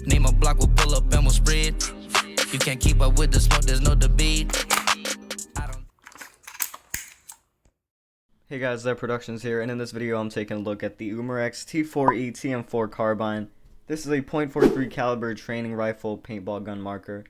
Name a block, will pull up and we'll spread. You can't keep up with the smoke, there's no debate. Hey guys, Zeb Productions here, and in this video I'm taking a look at the Umarex T4E TM4 Carbine. This is a .43 caliber training rifle paintball gun marker.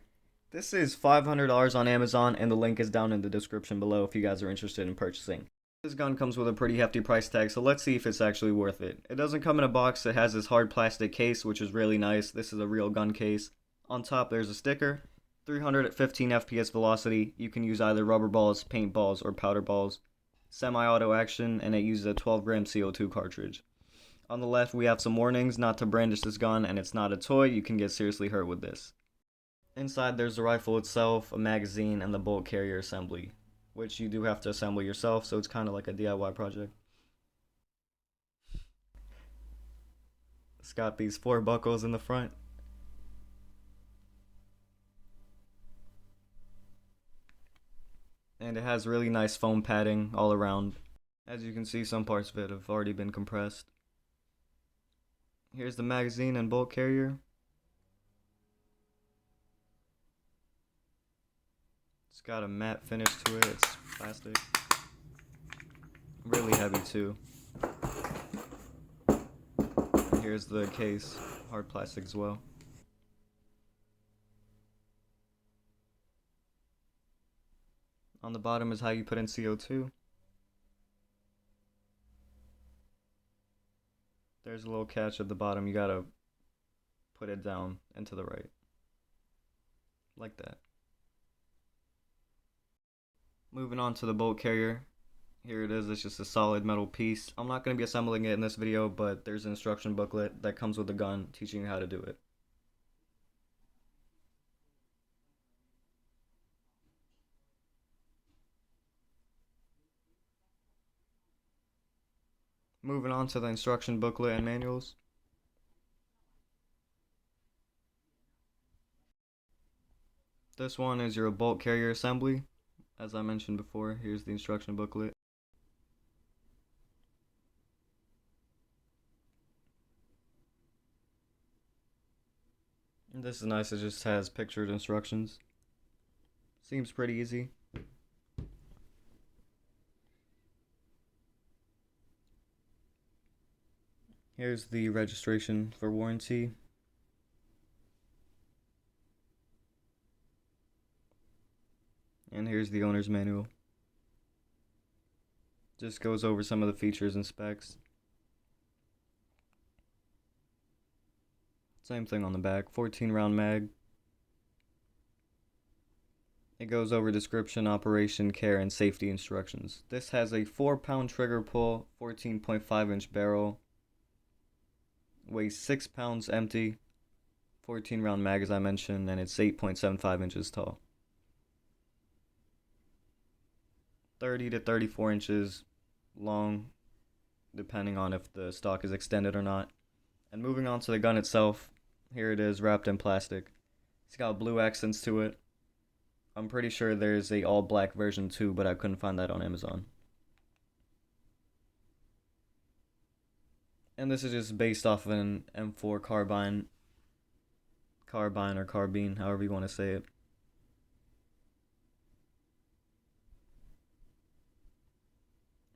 This is $500 on Amazon, and the link is down in the description below if you guys are interested in purchasing. This gun comes with a pretty hefty price tag, so let's see if it's actually worth it. It doesn't come in a box. It has this hard plastic case, which is really nice. This is a real gun case. On top there's a sticker, 300 at 15 FPS velocity. You can use either rubber balls, paintballs, or powder balls. Semi-auto action, and it uses a 12-gram CO2 cartridge. On the left we have some warnings not to brandish this gun, and it's not a toy. You can get seriously hurt with this. Inside there's the rifle itself, a magazine, and the bolt carrier assembly, which you do have to assemble yourself, so it's kind of like a DIY project. It's got these 4 buckles in the front. And it has really nice foam padding all around. As you can see, some parts of it have already been compressed. Here's the magazine and bolt carrier. It's got a matte finish to it, it's plastic. Really heavy too. And here's the case, hard plastic as well. On the bottom is how you put in CO2. There's a little catch at the bottom. You gotta put it down and to the right. Like that. Moving on to the bolt carrier. Here it is. It's just a solid metal piece. I'm not going to be assembling it in this video, but there's an instruction booklet that comes with the gun teaching you how to do it. Moving on to the instruction booklet and manuals. This one is your bolt carrier assembly. As I mentioned before, here's the instruction booklet. And this is nice, it just has pictured instructions. Seems pretty easy. Here's the registration for warranty. And here's the owner's manual. Just goes over some of the features and specs. Same thing on the back, 14 round mag. It goes over description, operation, care, and safety instructions. This has a 4-pound trigger pull, 14.5 inch barrel. Weighs 6 pounds empty, 14 round mag as I mentioned, and it's 8.75 inches tall. 30 to 34 inches long, depending on if the stock is extended or not. And moving on to the gun itself, here it is wrapped in plastic. It's got blue accents to it. I'm pretty sure there's a all black version too, but I couldn't find that on Amazon. And this is just based off of an M4 Carbine or Carbine, however you want to say it.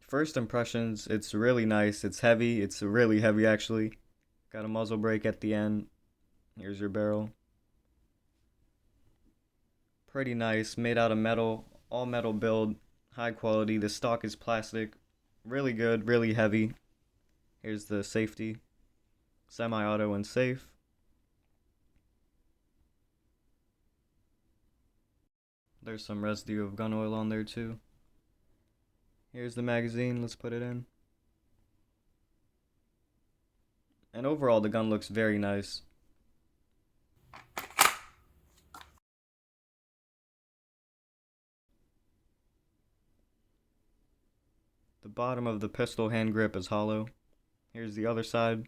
First impressions, it's really nice. It's heavy. It's really heavy actually. Got a muzzle brake at the end. Here's your barrel. Pretty nice. Made out of metal. All metal build. High quality. The stock is plastic. Really good. Really heavy. Here's the safety. Semi-auto and safe. There's some residue of gun oil on there too. Here's the magazine, let's put it in. And overall the gun looks very nice. The bottom of the pistol hand grip is hollow. Here's the other side.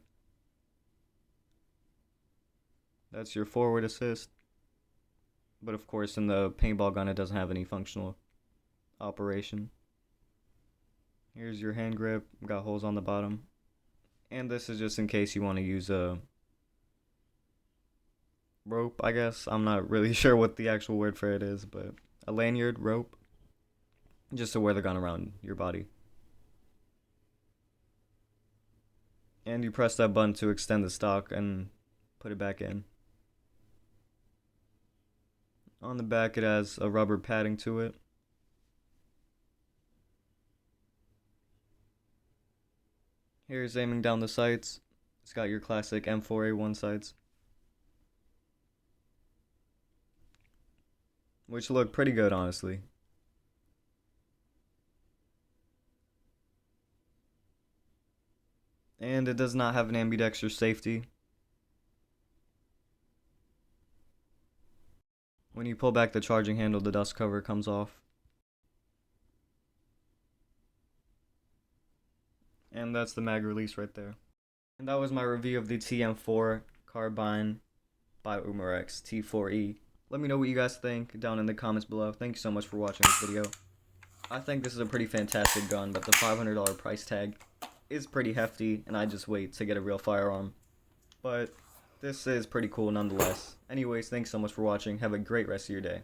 That's your forward assist. But of course in the paintball gun it doesn't have any functional operation. Here's your hand grip, got holes on the bottom. And this is just in case you want to use a rope, I guess. I'm not really sure what the actual word for it is, but a lanyard rope just to wear the gun around your body. And you press that button to extend the stock and put it back in. On the back it has a rubber padding to it. Here's aiming down the sights. It's got your classic M4A1 sights, which look pretty good, honestly. And it does not have an ambidextrous safety. When you pull back the charging handle, the dust cover comes off. And that's the mag release right there. And that was my review of the TM4 Carbine by Umarex T4E. Let me know what you guys think down in the comments below. Thank you so much for watching this video. I think this is a pretty fantastic gun, but the $500 price tag is pretty hefty, and I just wait to get a real firearm. But this is pretty cool nonetheless. Anyways, thanks so much for watching. Have a great rest of your day.